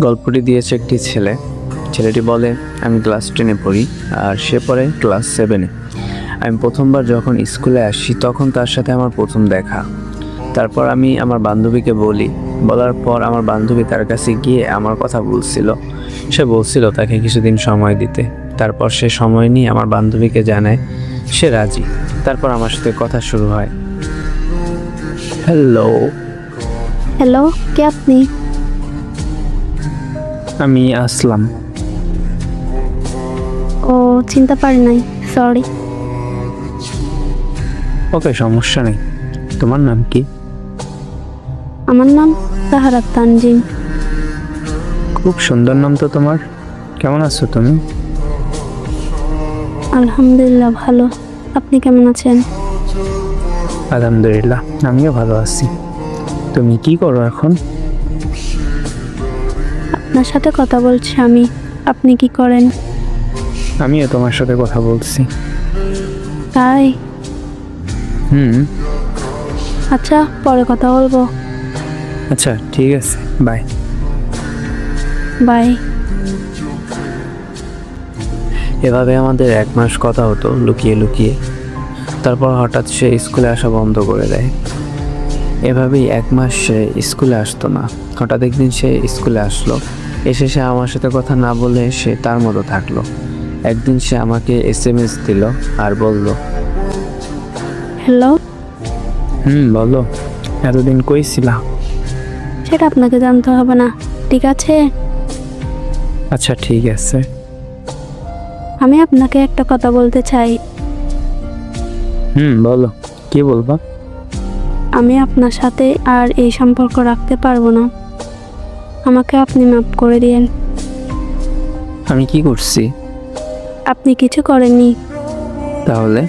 গল্পটি দিয়েছে একটি ছেলে। ছেলেটি বলে, আমি ক্লাস 10-এ পড়ি আর সে পড়ে ক্লাস 7-এ। আমি প্রথমবার যখন স্কুলে আসি তখন তার সাথে আমার প্রথম দেখা। তারপর আমি আমার বান্ধবীকে বলার পর আমার বান্ধবী তার কাছে গিয়ে আমার কথা বলছিল। সে বলছিল তাকে কিছুদিন সময় দিতে। তারপর সে সময় নিয়ে আমার বান্ধবীকে জানায় সে রাজি। তারপর আমার সাথে কথা শুরু হয়। হ্যালো। হ্যালো, কে আপনি? আমি আসলাম। ও, চিনতে পারি নাই, সরি। ওকে, সমস্যা নেই। তোমার নাম কি? আমার নাম তাহারা তানজিম। খুব সুন্দর নাম তো তোমার। কেমন আছো তুমি? আলহামদুলিল্লাহ, ভালো। আপনি কেমন আছেন? আলহামদুলিল্লাহ, আমিও ভালো আছি। তুমি কি করো এখন? আপনার সাথে কথা বলছি আমি। আপনি কি করেন? আমিও তোমার সাথে কথা বলছি। তাই? হুম। আচ্ছা, পরে কথা বলবো। আচ্ছা, ঠিক আছে, বাই। বাই। এভাবে আমাদের 1 মাস কথা হতো লুকিয়ে লুকিয়ে। তারপর হঠাৎ সে স্কুলে আসা বন্ধ করে দেয়। এভাবেই 1 মাস সে স্কুলে আসতো না। হঠাৎ একদিন সে স্কুলে আসলো। এসে সে আমার সাথে কথা না বলে সে তার মতো থাকলো। একদিন সে আমাকে SMS দিল আর বলল, হ্যালো। বলো, এতদিন কই ছিলা? সেটা আপনাকে জানতে হবে না, ঠিক আছে? আচ্ছা, ঠিক আছে। আমি আপনাকে একটা কথা বলতে চাই। বলো, কি বলবা? আমি আপনার সাথে আর এই সম্পর্ক রাখতে পারবো না। আমাকে আপনি মাফ করে দিয়েন। আমি কি করছি? আপনি কিছু করেননি। তাহলে?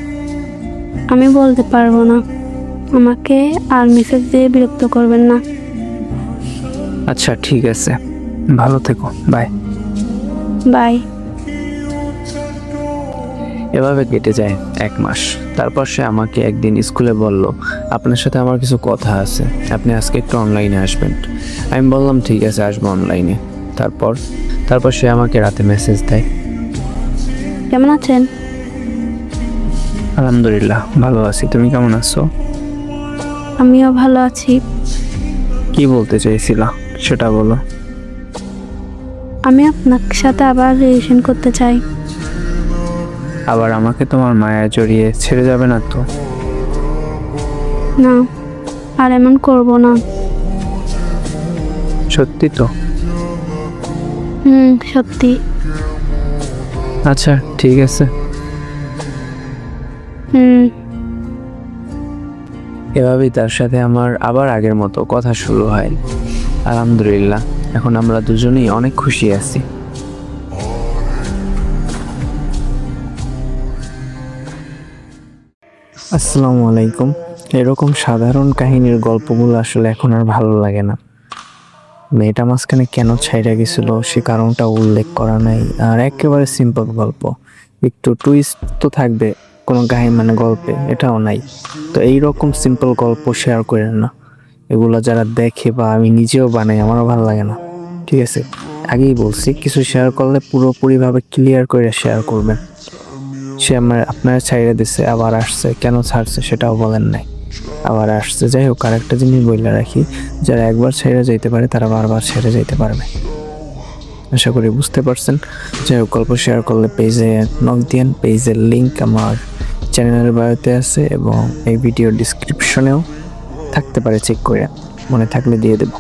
আমি বলতে পারবো না। আমাকে আর মেসেজ দিয়ে বিরক্ত করবেন না। আচ্ছা, ঠিক আছে, ভালো থেকো, বাই। বাই। এভাবে কেটে যায় 1 মাস। তারপর সে আমাকে একদিন স্কুলে বলল, আপনার সাথে আমার কিছু কথা আছে, আপনি আজকে একটু অনলাইনে আসবেন। আমি বললাম, ঠিক আছে, আসবো অনলাইনে। তারপর সে আমাকে রাতে মেসেজ দেয়। কেমন আছেন? আলহামদুলিল্লাহ, ভালো আছি। তুমি কেমন আছো? আমিও ভালো আছি। কি বলতে চাইছিলা সেটা বলো। আমি আপনার সাথে আবার রিলেশন করতে চাই। আবার আমাকে তোমার মায়া জড়িয়ে ছেড়ে যাবে না তো? না, আর এমন করব না। সত্যি তো? সত্যি। আচ্ছা, ঠিক আছে। এভাবেই তার সাথে আমার আবার আগের মতো কথা শুরু হয়। আলহামদুলিল্লাহ, এখন আমরা দুজনেই অনেক খুশি আছি। আসসালামু আলাইকুম। এরকম সাধারণ কাহিনীর গল্পগুলো আসলে এখন আর ভালো লাগে না। মেয়েটা মাঝখানে কেন ছাইড়া গেছিল সে কারণটা উল্লেখ করা নাই। আর একেবারে সিম্পল গল্প, একটু টুইস্ট তো থাকবে কোনো কাহিনী গল্পে, এটাও নাই। তো এইরকম সিম্পল গল্প শেয়ার করেন না। এগুলো যারা দেখে বা আমি নিজেও বানাই, আমারও ভালো লাগে না। ঠিক আছে, আগেই বলছি, কিছু শেয়ার করলে পুরোপুরিভাবে ক্লিয়ার করে শেয়ার করবেন। সে আপনার ছাইড়ে দিছে, আবার আসছে, কেন ছাড়ছে সেটাও বলেন নাই, আবার আসছে। যাই হোক, আরেকটা জিনিস বলে রাখি, যারা একবার ছেড়ে যাইতে পারে তারা বারবার ছেড়ে যাইতে পারবে। আশা করি বুঝতে পারছেন। যাই হোক, গল্প শেয়ার করলে পেজে নক দিয়েন। পেজের লিঙ্ক আমার চ্যানেলের বায়োতে আছে এবং এই ভিডিওর ডিসক্রিপশনেও থাকতে পারে, চেক করে, মনে থাকলে দিয়ে দেবো।